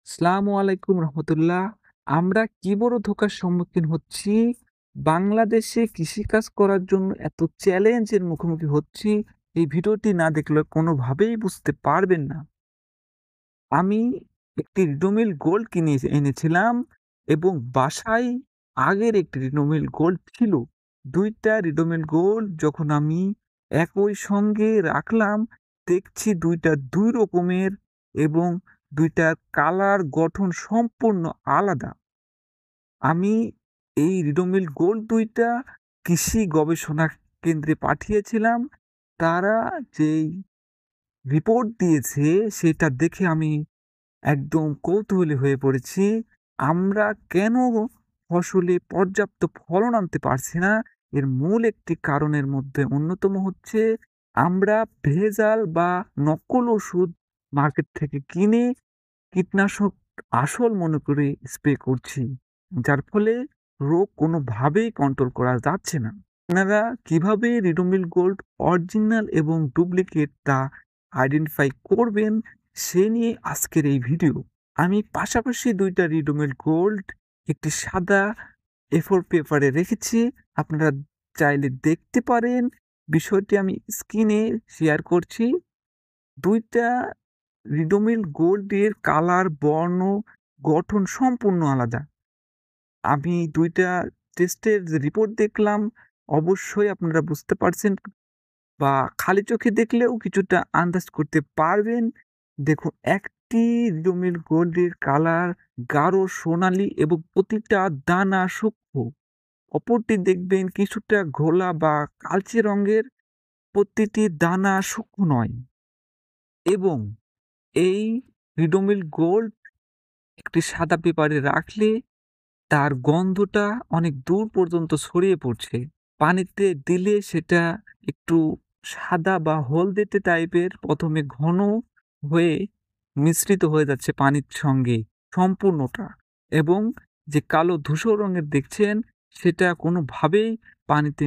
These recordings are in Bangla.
আসসালামু আলাইকুম রহমতুল্লাহ। আমরা কি বড় ধোঁকার সম্মুখীন হচ্ছি। বাংলাদেশে কৃষিকাজ করার জন্য এত চ্যালেঞ্জের মুখোমুখি হচ্ছি, এই ভিডিওটি না দেখলে কোনোভাবেই বুঝতে পারবেন না। আমি একটি রিডোমিল গোল্ড কিনে এনেছিলাম এবং বাসায় আগের একটি রিডোমিল গোল্ড ছিল। ২ টা রিডোমিল গোল্ড যখন আমি একই সঙ্গে রাখলাম, দেখছি ২ টা ২ রকমের এবং ২ টার কালার গঠন সম্পূর্ণ আলাদা। আমি এই রিডোমিল গোল্ড ২ টা কৃষি গবেষণা কেন্দ্রে পাঠিয়েছিলাম। তারা যেই রিপোর্ট দিয়েছে সেটা দেখে আমি একদম কৌতূহলী হয়ে পড়েছি। আমরা কেন ফসলে পর্যাপ্ত ফলন আনতে পারছি না? এর মূল একটি কারণের মধ্যে অন্যতম হচ্ছে আমরা ভেজাল বা নকল ওষুধ মার্কেট থেকে কিনে কীটনাশক আসল মনে করে স্প্রে করছি। যার ফলে রোগ কোনোভাবেই কন্ট্রোল করা যাচ্ছে না। আপনারা কিভাবে রিডোমিল গোল্ড অরিজিনাল এবং ডুপ্লিকেট তা আইডেন্টিফাই করবেন সে নিয়ে আজকের এই ভিডিও। আমি পাশাপাশি ২ টা রিডোমিল গোল্ড একটি সাদা A4 পেপারে রেখেছি। আপনারা চাইলে দেখতে পারেন। বিষয়টি আমি স্ক্রিনে শেয়ার করছি। ২ টা রিডোমিল গোল্ডের কালার, বর্ণ, গঠন সম্পূর্ণ আলাদা। আমি ২ টা টেস্টের রিপোর্ট দেখলাম। অবশ্যই আপনারা বুঝতে পারছেন বা খালি চোখে দেখলেও কিছুটা আন্দাজ করতে পারবেন। দেখুন, একটি রিডোমিল গোল্ডের কালার গাঢ় সোনালী এবং প্রতিটা দানা সূক্ষ্ম। অপরটি দেখবেন কিছুটা ঘোলা বা কালচে রঙের, প্রতিটি দানা সূক্ষ্ম নয়। এবং এই রিডোমিল গোল্ড একটি সাদা পেপারে রাখলে তার গন্ধটা অনেক দূর পর্যন্ত ছড়িয়ে পড়ছে। পানিতে দিলে সেটা একটু সাদা বা হলদেটে টাইপের ১ম এ ঘন হয়ে মিশ্রিত হয়ে যাচ্ছে পানির সঙ্গে সম্পূর্ণটা। এবং যে কালো ধূসর রঙের দেখছেন সেটা কোনোভাবেই পানিতে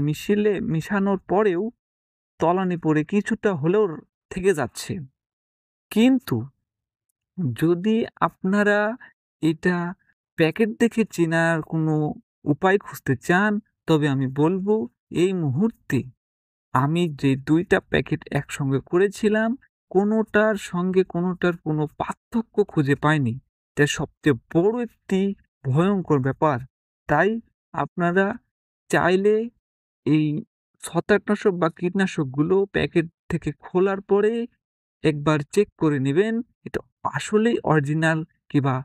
মিশানোর পরেও তলানি পড়ে কিছুটা হলেও থেকে যাচ্ছে। কিন্তু যদি আপনারা এটা প্যাকেট দেখে চেনার কোনো উপায় খুঁজতে চান, তবে আমি বলব এই মুহূর্তে আমি যে ২ টা প্যাকেট একসঙ্গে করেছিলাম, কোনোটার সঙ্গে কোনোটার কোনো পার্থক্য খুঁজে পাইনি। এটা সবচেয়ে বড় একটি ভয়ংকর ব্যাপার। তাই আপনারা চাইলে এই ছত্রাকনাশক বা কীটনাশকগুলো প্যাকেট থেকে খোলার পরে একবার চেক করে নিবেন এটা আসলেই অরিজিনাল কিবা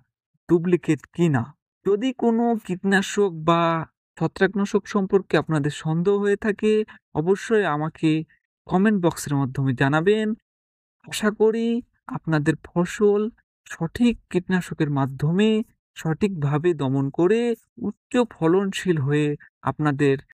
ডুপ্লিকেট কিনা। যদি কোনো কীটনাশক বা ছত্রাকনাশক সম্পর্কে আপনাদের সন্দেহ হয়ে থাকে, অবশ্যই আমাকে কমেন্ট বক্সের মাধ্যমে জানাবেন। আশা করি আপনাদের ফসল সঠিক কীটনাশকের মাধ্যমে সঠিকভাবে দমন করে উচ্চ ফলনশীল হয়ে আপনাদের